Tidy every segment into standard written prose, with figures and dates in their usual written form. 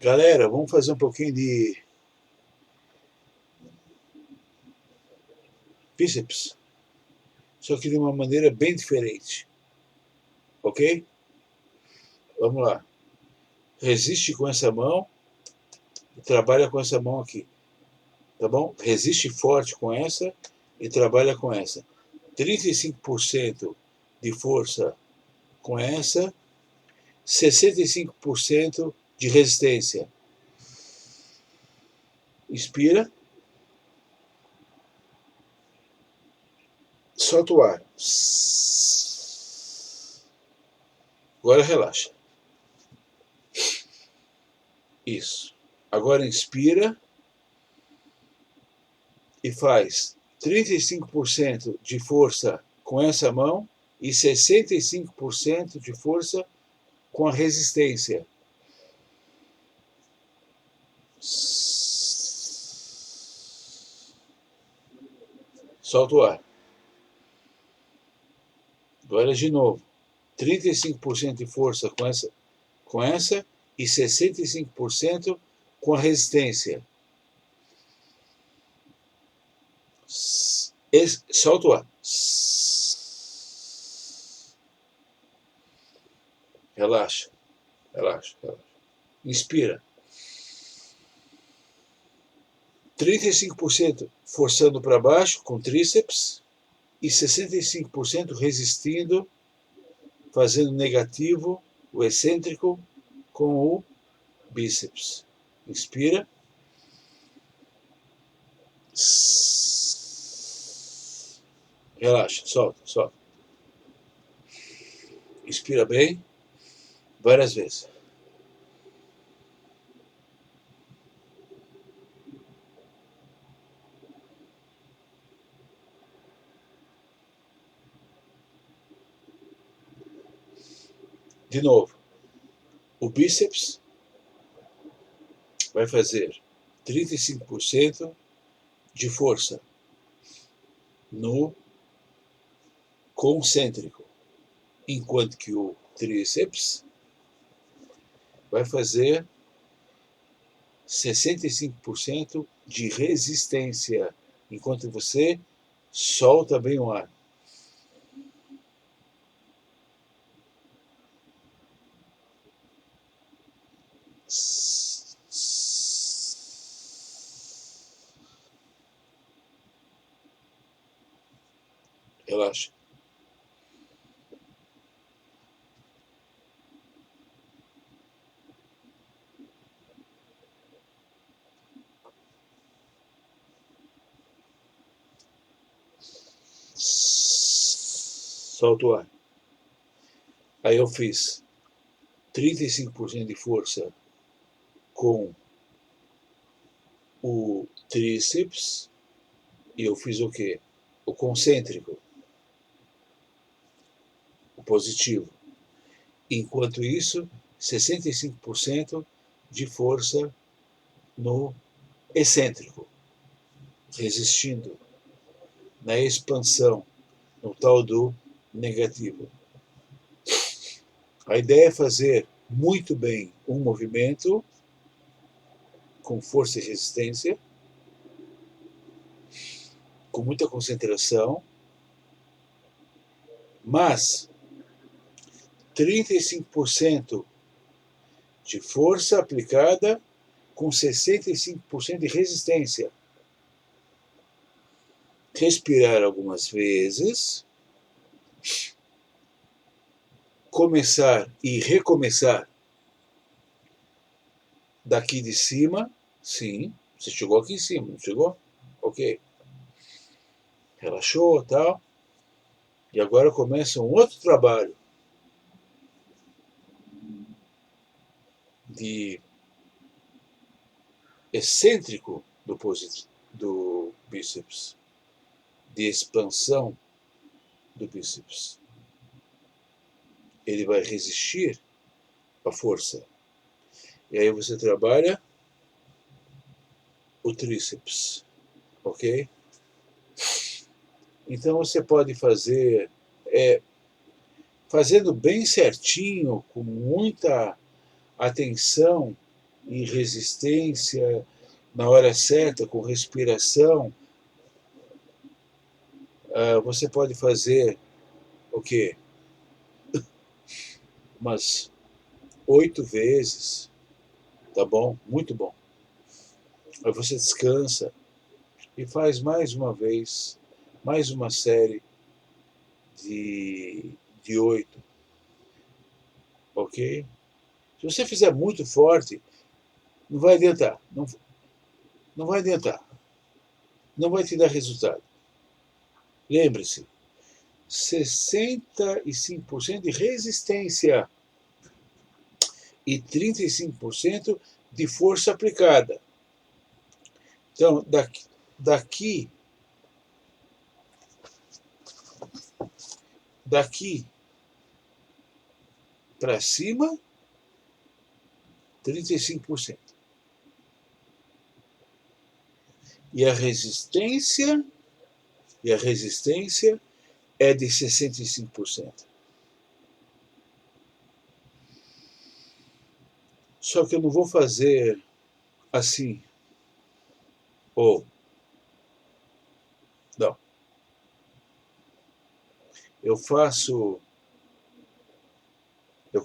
Galera, vamos fazer um pouquinho de bíceps, só que de uma maneira bem diferente, ok? Vamos lá. Resiste com essa mão e trabalha com essa mão aqui, tá bom? Resiste forte com essa e trabalha com essa. 35% de força com essa, 65% de resistência. Inspira. Solta o ar. Agora relaxa. Isso. Agora inspira e faz 35% de força com essa mão e 65% de força com a resistência. Solta o ar. Agora de novo. 35% de força com essa e 65% com a resistência. Solta o ar. Relaxa, relaxa, relaxa. Inspira. 35% forçando para baixo com tríceps e 65% resistindo, fazendo negativo, o excêntrico, com o bíceps. Inspira. Relaxa, solta, solta. Inspira bem, várias vezes. De novo. O bíceps vai fazer 35% de força no concêntrico, enquanto que o tríceps vai fazer 65% de resistência, enquanto você solta bem o ar. Relaxa. Solta o ar. Aí eu fiz 35% de força com o tríceps e eu fiz o quê? O concêntrico, o positivo. Enquanto isso, 65% de força no excêntrico, resistindo na expansão, no tal do negativo. A ideia é fazer muito bem um movimento com força e resistência, com muita concentração, mas 35% de força aplicada com 65% de resistência. Respirar algumas vezes, começar e recomeçar daqui de cima. Sim, você chegou aqui em cima, não chegou? Ok. Relaxou, tal. E agora começa um outro trabalho de excêntrico do bíceps, de expansão do bíceps. Ele vai resistir à força. E aí você trabalha o tríceps, ok? Então você pode fazer, fazendo bem certinho, com muita atenção, e resistência na hora certa, com respiração, você pode fazer o quê? Umas 8 vezes, tá bom? Muito bom. Aí você descansa e faz mais uma vez, mais uma série de 8, ok? Se você fizer muito forte, não vai adiantar, não vai adiantar, não vai te dar resultado. Lembre-se, 65% de resistência e 35% de força aplicada. Então, daqui para cima, 35%. E a resistência é de 65%. Só que eu não vou fazer assim, ou não. Eu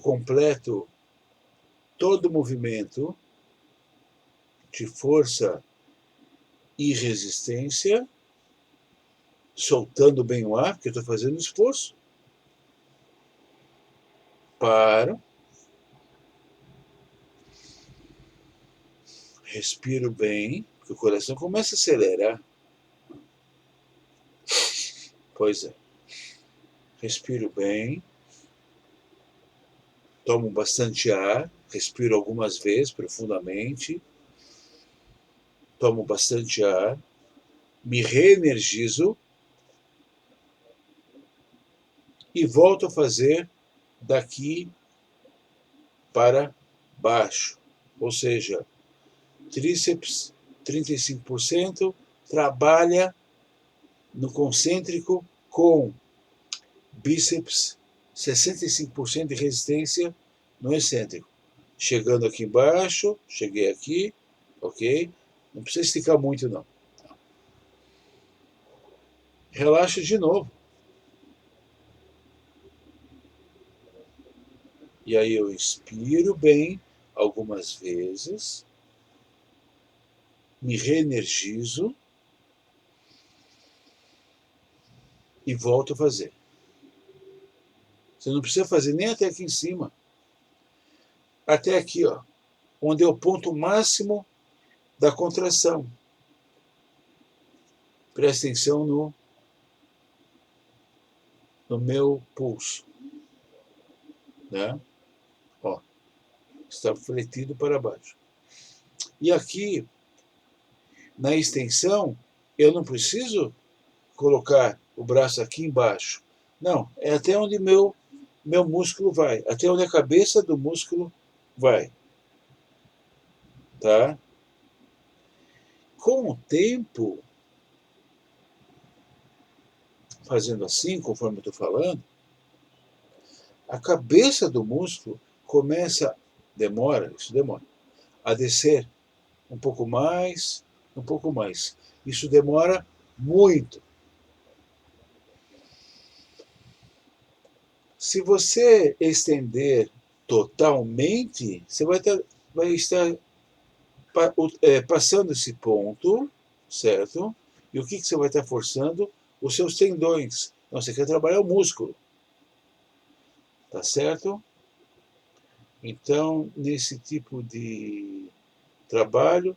completo todo o movimento de força e resistência, soltando bem o ar, porque eu estou fazendo esforço. Paro. Respiro bem, porque o coração começa a acelerar. Pois é. Respiro bem. Tomo bastante ar. Respiro algumas vezes profundamente. Tomo bastante ar. Me reenergizo. E volto a fazer daqui para baixo. Ou seja, tríceps 35%, trabalha no concêntrico com bíceps 65% de resistência no excêntrico. Chegando aqui embaixo, cheguei aqui, ok? Não precisa esticar muito, não. Relaxa de novo. E aí eu expiro bem algumas vezes, me reenergizo e volto a fazer. Você não precisa fazer nem até aqui em cima. Até aqui, ó, onde é o ponto máximo da contração. Presta atenção no meu pulso. Né? Ó, está fletido para baixo. E aqui, na extensão, eu não preciso colocar o braço aqui embaixo. Não, é até onde meu músculo vai, até onde a cabeça do músculo vai. Tá? Com o tempo, fazendo assim, conforme eu estou falando, a cabeça do músculo começa, isso demora, a descer um pouco mais, um pouco mais. Isso demora muito. Se você estender totalmente, você vai estar passando esse ponto, certo? E o que você vai estar forçando? Os seus tendões. Então, você quer trabalhar o músculo. Tá certo? Então, nesse tipo de trabalho,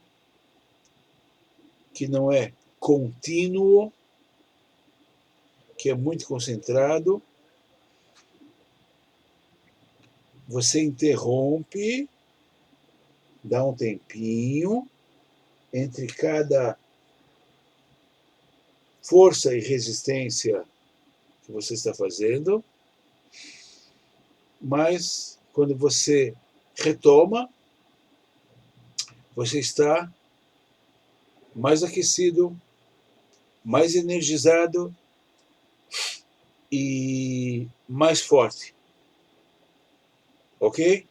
que não é contínuo, que é muito concentrado, você interrompe, dá um tempinho entre cada força e resistência que você está fazendo, mas quando você retoma, você está mais aquecido, mais energizado e mais forte. Ok?